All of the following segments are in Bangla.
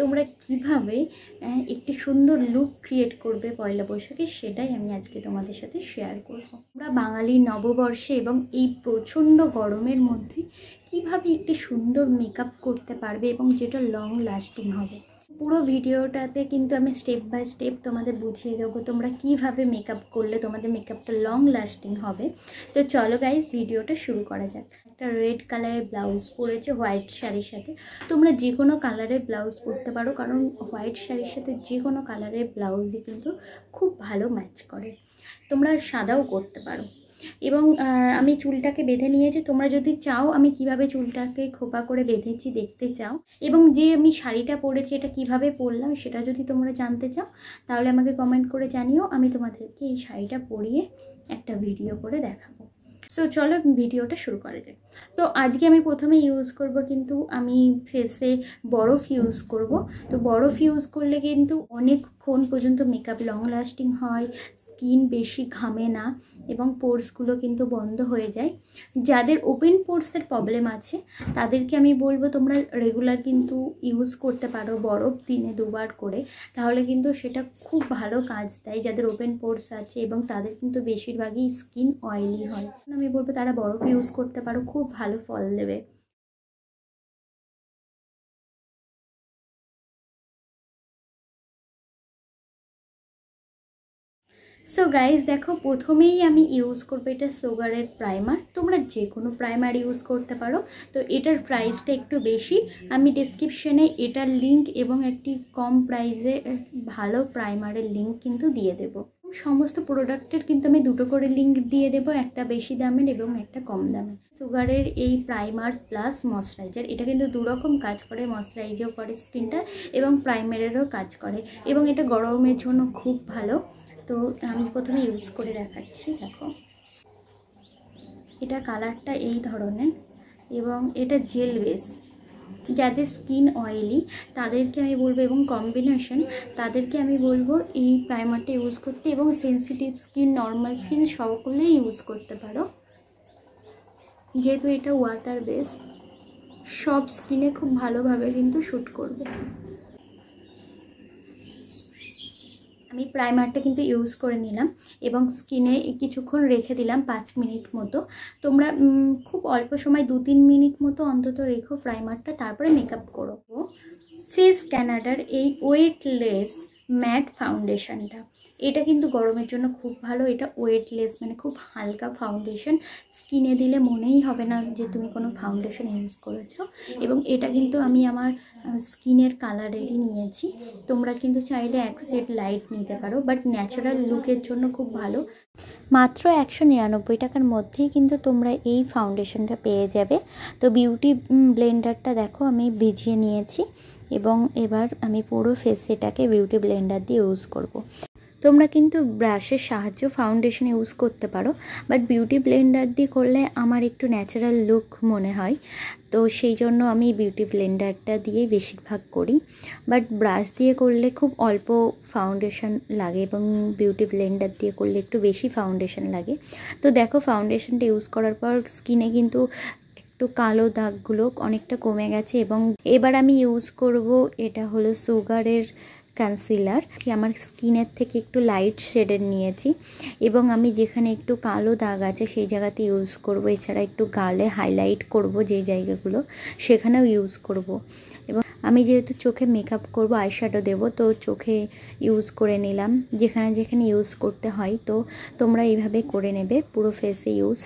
তোমরা কিভাবে একটি সুন্দর লুক ক্রিয়েট করবে পয়লা বৈশাখে, সেটাই আমি আজকে তোমাদের সাথে শেয়ার করব। আমরা বাঙালি নববর্ষে এবং এই প্রচণ্ড গরমের মধ্যে কিভাবে একটি সুন্দর মেকআপ করতে পারবে এবং যেটা লং লাস্টিং হবে। পুরো ভিডিওটাতে কিন্তু আমি স্টেপ বাই স্টেপ তোমাদের বুঝিয়ে দেবো তোমরা কিভাবে মেকআপ করলে তোমাদের মেকআপটা লং লাস্টিং হবে। তো চলো গাইজ, ভিডিওটা শুরু করা যাক। একটা রেড কালারের ব্লাউজ পরেছে হোয়াইট শাড়ির সাথে। তোমরা যে কোনো কালারের ব্লাউজ পরতে পারো, কারণ হোয়াইট শাড়ির সাথে যে কোনো কালারের ব্লাউজই কিন্তু খুব ভালো ম্যাচ করে। তোমরা সাদাও করতে পারো। এবং আমি চুলটাকে বেঁধে নিয়েছি। তোমরা যদি চাও আমি কিভাবে চুলটাকে খোপা করে বেঁধেছি দেখতে চাও, এবং যে আমি শাড়িটা পরেছি এটা কিভাবে পরলাম সেটা যদি তোমরা জানতে চাও, তাহলে আমাকে কমেন্ট করে জানিও। আমি তোমাদেরকে এই শাড়িটা পরিয়ে একটা ভিডিও করে দেখাবো। সো চলো ভিডিওটা শুরু করা যায়। তো আজকে আমি প্রথমে ইউজ করব, কিন্তু আমি ফেসে বরফ ইউজ করব। তো বরফ ইউজ করলে কিন্তু অনেকক্ষণ পর্যন্ত মেকআপ লং লাস্টিং হয়, স্কিন বেশি ঘামে না এবং পোর্সগুলো কিন্তু বন্ধ হয়ে যায়। যাদের ওপেন পোর্সের প্রবলেম আছে তাদেরকে আমি বলবো তোমরা রেগুলার কিন্তু ইউজ করতে পারো বরফ, দিনে 2 বার করে, তাহলে কিন্তু সেটা খুব ভালো কাজ দেয়। যাদের ওপেন পোর্স আছে এবং তাদের কিন্তু বেশিরভাগই স্কিন অয়েলি হয়, আমি বলবো তারা বরফ ইউজ করতে পারো, খুব ভালো ফল দেবে। সো গাইজ দেখো, প্রথমেই আমি ইউজ করবো এটা সুগারের প্রাইমার। তোমরা যে কোনো প্রাইমার ইউজ করতে পারো। তো এটার প্রাইসটা একটু বেশি, আমি ডিসক্রিপশনে এটার লিঙ্ক এবং একটি কম প্রাইসে ভালো প্রাইমারের লিঙ্ক কিন্তু দিয়ে দেব। সমস্ত প্রোডাক্টের কিন্তু আমি 2টো করে লিঙ্ক দিয়ে দেবো, একটা বেশি দামের এবং একটা কম দামের। সুগারের এই প্রাইমার প্লাস ময়শ্চারাইজার, এটা কিন্তু 2 রকম কাজ করে, ময়শ্চারাইজও করে স্কিনটা এবং প্রাইমারেরও কাজ করে, এবং এটা গরমের জন্য খুব ভালো। তো আমি প্রথমে ইউজ করে দেখাচ্ছি। দেখো এটা কালারটা এই ধরনের এবং এটা জেল বেস। যাদের স্কিন অয়েলি তাদেরকে আমি বলবো, এবং কম্বিনেশন, তাদেরকে আমি বলবো এই প্রাইমারটা ইউজ করতে, এবং সেন্সিটিভ স্কিন, নর্মাল স্কিন সকলেই ইউজ করতে পারো, যেহেতু এটা ওয়াটার বেস সব স্কিনে খুব ভালোভাবে কিন্তু শ্যুট করবে। আমি প্রাইমারটা কিন্তু ইউজ করে নিলাম এবং স্কিনে কিছুক্ষণ রেখে দিলাম 5 মিনিট মতো। তোমরা খুব অল্প সময় 2-3 মিনিট মতো অন্তত রেখো প্রাইমারটা, তারপরে মেকআপ করবো। ফেস ক্যানাডার এই ওয়েটলেস ম্যাট ফাউন্ডেশনটা, এটা কিন্তু গরমের জন্য খুব ভালো। এটা ওয়েটলেস মানে খুব হালকা ফাউন্ডেশন, স্কিনে দিলে মনেই হবে না যে তুমি কোনো ফাউন্ডেশন ইউজ করেছো। এবং এটা কিন্তু আমি আমার স্কিনের কালারেরই নিয়েছি। তোমরা কিন্তু চাইলে এক শেড লাইট নিতে পারো, বাট ন্যাচারাল লুকের জন্য খুব ভালো। মাত্র 199 টাকার মধ্যেই কিন্তু তোমরা এই ফাউন্ডেশনটা পেয়ে যাবে। তো বিউটি ব্লেন্ডারটা দেখো আমি ভিজিয়ে নিয়েছি এবং এবার আমি পুরো ফেসেটাকে বিউটি ব্লেন্ডার দিয়ে ইউজ করব। তোমরা কিন্তু ব্রাশের সাহায্যে ফাউন্ডেশন ইউজ করতে পারো, বাট বিউটি ব্লেন্ডার দিয়ে করলে আমার একটু ন্যাচারাল লুক মনে হয়, তো সেই জন্য আমি বিউটি ব্লেন্ডারটা দিয়েই বেশিরভাগ করি। বাট ব্রাশ দিয়ে করলে খুব অল্প ফাউন্ডেশন লাগে এবং বিউটি ব্লেন্ডার দিয়ে করলে একটু বেশি ফাউন্ডেশন লাগে। তো দেখো ফাউন্ডেশনটা ইউজ করার পর স্কিনে কিন্তু একটু কালো দাগগুলো অনেকটা কমে গেছে। এবং এবার আমি ইউজ করব, এটা হলো সুগারের কনসিলার। আমার স্কিনের থেকে একটু লাইট শেডের নিয়েছি এবং আমি যেখানে একটু কালো দাগ আছে সেই জায়গাতে ইউজ করব। এছাড়া একটু গালে হাইলাইট করব যে জায়গাগুলো, সেখানেও ইউজ করব। এবং আমি যেহেতু চোখে মেকআপ করব, আইশ্যাডো দেব, তো চোখে ইউজ করে নিলাম যেখানে যেখানে ইউজ করতে হয়। তো তোমরা এইভাবে করে নেবে পুরো ফেসে ইউজ।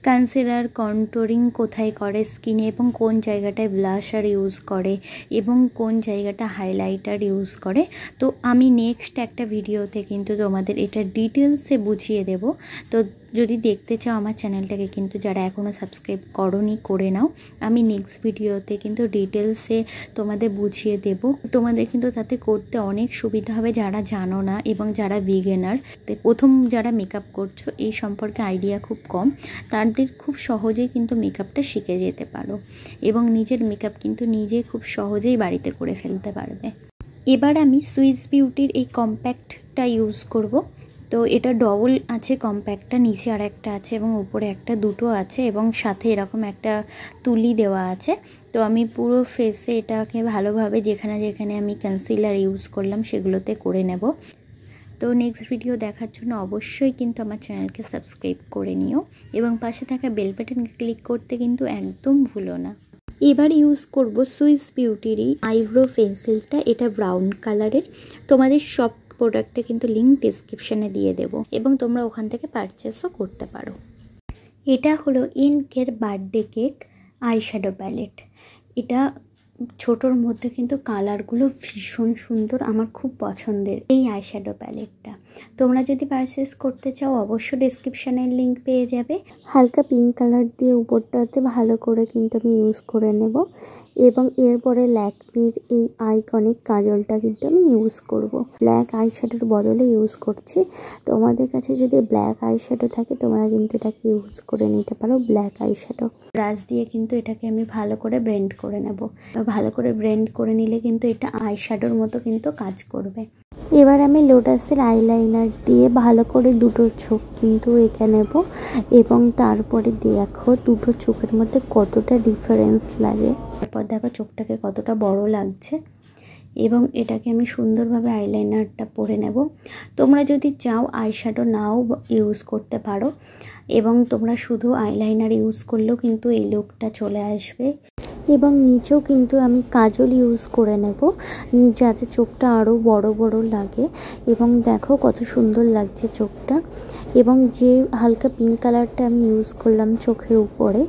কনসিলার কন্ট্রোলিং কোথায় করে স্কিনে এবং কোন জায়গাটায় ব্লাশার ইউজ করে এবং কোন জায়গাটা হাইলাইটার ইউজ করে, তো আমি নেক্সট একটা ভিডিওতে কিন্তু তোমাদের এটা ডিটেলসে বুঝিয়ে দেব। তো যদি দেখতে চাও আমার চ্যানেলটাকে কিন্তু যারা এখনও সাবস্ক্রাইব করোনি করে নাও। আমি নেক্সট ভিডিওতে কিন্তু ডিটেলসে তোমাদের বুঝিয়ে দেব। তোমাদের কিন্তু তাতে করতে অনেক সুবিধা হবে যারা জানো না এবং যারা বিগিনার, প্রথম যারা মেকআপ করছো এই সম্পর্কে আইডিয়া খুব কম, তাদের খুব সহজেই কিন্তু মেকআপটা শিখে যেতে পারো এবং নিজের মেকআপ কিন্তু নিজে খুব সহজেই বাড়িতে করে ফেলতে পারবে। এবার আমি সুইস বিউটির এই কম্প্যাক্টটা ইউজ করব। তো এটা ডবল আছে, কম্প্যাক্টটা নিচে আর একটা আছে এবং উপরে একটা, দুটো আছে এবং সাথে এরকম একটা তুলি দেওয়া আছে। তো আমি পুরো ফেসে এটাকে ভালোভাবে যেখানে যেখানে আমি কনসিলার ইউজ করলাম সেগুলোতে করে নেব। তো নেক্সট ভিডিও দেখার জন্য অবশ্যই কিন্তু আমার চ্যানেলকে সাবস্ক্রাইব করে নিও এবং পাশে থাকা বেল বাটনকে ক্লিক করতে কিন্তু একদম ভুলো না। এবার ইউজ করব সুইস বিউটির এই আইব্রো পেন্সিলটা। এটা ব্রাউন কালারের। তোমাদের সব প্রোডাক্টে কিন্তু লিঙ্ক ডিসক্রিপশানে দিয়ে দেব এবং তোমরা ওখান থেকে পারচেসও করতে পারো। এটা হলো ইনকের বার্থডে কেক আইশ্যাডো প্যালেট। এটা ছোটোর মধ্যে কিন্তু কালারগুলো ভীষণ সুন্দর, আমার খুব পছন্দের এই আইশ্যাডো প্যালেটটা। তোমরা যদি পারচেস করতে চাও অবশ্যই ডেসক্রিপশানের লিঙ্ক পেয়ে যাবে। হালকা পিঙ্ক কালার দিয়ে উপরটাতে ভালো করে কিন্তু আমি ইউজ করে নেব এবং এরপরে ল্যাকমির এই আইকনিক কাজলটা কিন্তু আমি ইউজ করব। ব্ল্যাক আইশ্যাডোর বদলে ইউজ করছি। তোমাদের কাছে যদি ব্ল্যাক আইশ্যাডো থাকে তোমরা কিন্তু এটাকে ইউজ করে নিতে পারো, ব্ল্যাক আইশ্যাডো। ব্রাশ দিয়ে কিন্তু এটাকে আমি ভালো করে ব্লেন্ড করে নেব। ভালো করে ব্লেন্ড করে নিলে কিন্তু এটা আইশ্যাডোর মতো কিন্তু কাজ করবে। এবার আমি লোটাসের আইলাইনার দিয়ে ভালো করে দুটো চোখ কিন্তু এঁকে নেব এবং তারপরে দেখো দুটো চোখের মধ্যে কতটা ডিফারেন্স লাগে। তারপর দেখো চোখটাকে কতটা বড় লাগছে এবং এটাকে আমি সুন্দরভাবে আইলাইনারটা পরে নেব। তোমরা যদি চাও আইশ্যাডো নাও ইউজ করতে পারো এবং তোমরা শুধু আইলাইনার ইউজ করলেও কিন্তু এই লুকটা চলে আসবে। এবং নিচেও কিন্তু আমি কাজল ইউজ করে নেব যাতে চোখটা আরও বড় বড় লাগে। এবং দেখো কত সুন্দর লাগছে চোখটা। এবং যে হালকা পিঙ্ক কালারটা আমি ইউজ করলাম চোখের উপরে,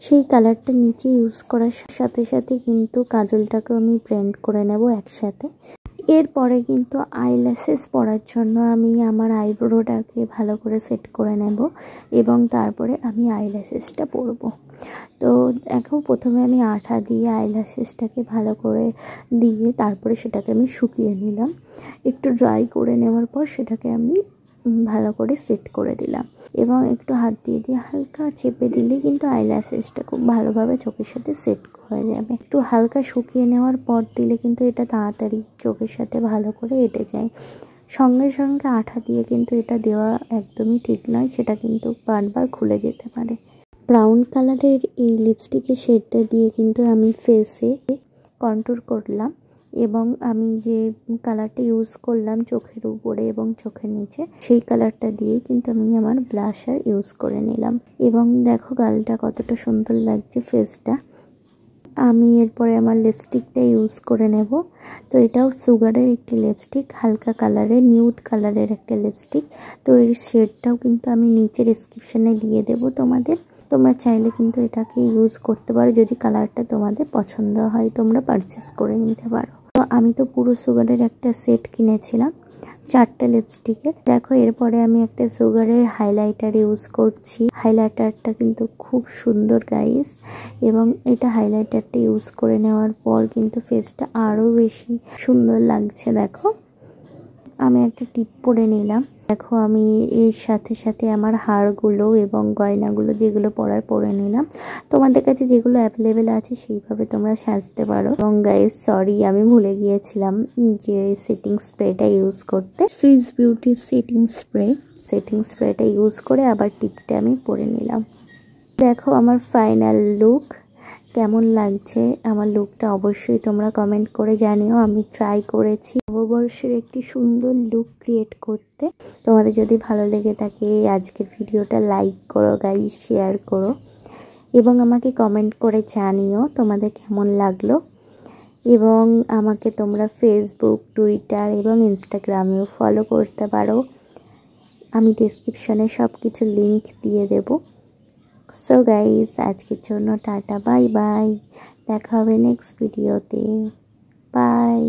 সেই কালারটা নিচে ইউজ করার সাথে সাথে কিন্তু কাজলটাকে আমি ব্লেন্ড করে নেব একসাথে। এরপরে কিন্তু আইল্যাশেস পরার জন্য আমি আমার আইব্রোটাকে ভালো করে সেট করে নেব এবং তারপরে আমি আইল্যাশেসটা পরব। তো দেখো প্রথমে আমি আঠা দিয়ে আইল্যাশেসটাকে ভালো করে দিয়ে তারপরে সেটাকে আমি শুকিয়ে নিলাম। একটু ড্রাই করে নেওয়ার পর সেটাকে আমি ভালো করে সেট করে দিলাম এবং একটু হাত দিয়ে হালকা চেপে দিলে কিন্তু আইল্যাশেসটা খুব ভালোভাবে চোখের সাথে সেট হয়ে যাবে। একটু হালকা শুকিয়ে নেওয়ার পর দিলে কিন্তু এটা তাড়াতাড়ি চোখের সাথে ভালো করে এঁটে যায়। সঙ্গে সঙ্গে আঠা দিয়ে কিন্তু এটা দেওয়া একদমই ঠিক নয়, সেটা কিন্তু বারবার খুলে যেতে পারে। ব্রাউন কালারের এই লিপস্টিকের শেডটা দিয়ে কিন্তু আমি ফেসে কন্ট্যুর করলাম এবং আমি যে কালারটা ইউজ করলাম চোখের উপরে এবং চোখের নিচে, সেই কালারটা দিয়েই কিন্তু আমি আমার ব্লাশার ইউজ করে নিলাম। এবং দেখো গালটা কতটা সুন্দর লাগছে ফেসটা। আমি এরপরে আমার লিপস্টিকটা ইউজ করে নেব। তো এটাও সুগারের একটি লিপস্টিক, হালকা কালারের নিউড কালারের একটা লিপস্টিক। তো এর শেডটাও কিন্তু আমি নিচে ডেসক্রিপশানে দিয়ে দেবো তোমাদের। তোমরা চাইলে কিন্তু এটাকে ইউজ করতে পারো, যদি কালারটা তোমাদের পছন্দ হয় তোমরা পারচেস করে নিতে পারো। তো আমি তো পুরো সুগারের একটা সেট কিনেছিলাম 4টা লিপস্টিকের। দেখো এরপরে আমি একটা সুগারের হাইলাইটার ইউজ করছি। হাইলাইটারটা কিন্তু খুব সুন্দর গাইস এবং এটা হাইলাইটারটা ইউজ করে নেওয়ার পর কিন্তু ফেসটা আরও বেশি সুন্দর লাগছে। দেখো আমি একটা টিপ পরে নিলাম। দেখো আমি এর সাথে সাথে আমার হারগুলো এবং গয়নাগুলো যেগুলো পরে নিলাম। তোমাদের কাছে যেগুলো অ্যাভেলেবেল আছে সেইভাবে তোমরা সাজতে পারো। এবং গাইস সরি আমি ভুলে গিয়েছিলাম যে সেটিং স্প্রেটা ইউজ করতে। সুইস বিউটির সেটিং স্প্রেটা ইউজ করে আবার টিপটা আমি পরে নিলাম। দেখো আমার ফাইনাল লুক কেমন লাগছে। আমার লুকটা অবশ্যই তোমরা কমেন্ট করে জানিও। আমি ট্রাই করেছি নববর্ষের একটি সুন্দর লুক ক্রিয়েট করতে। তোমাদের যদি ভালো লেগে থাকে আজকের ভিডিওটা লাইক করো গাইস, শেয়ার করো এবং আমাকে কমেন্ট করে জানিও তোমাদের কেমন লাগলো। এবং আমাকে তোমরা ফেসবুক, টুইটার এবং ইনস্টাগ্রামেও ফলো করতে পারো। আমি ডেসক্রিপশনে সব কিছু লিঙ্ক দিয়ে দেবো। সো গাইস আজকের জন্য টাটা, বাই বাই। দেখা হবে নেক্সট ভিডিওতে। বাই।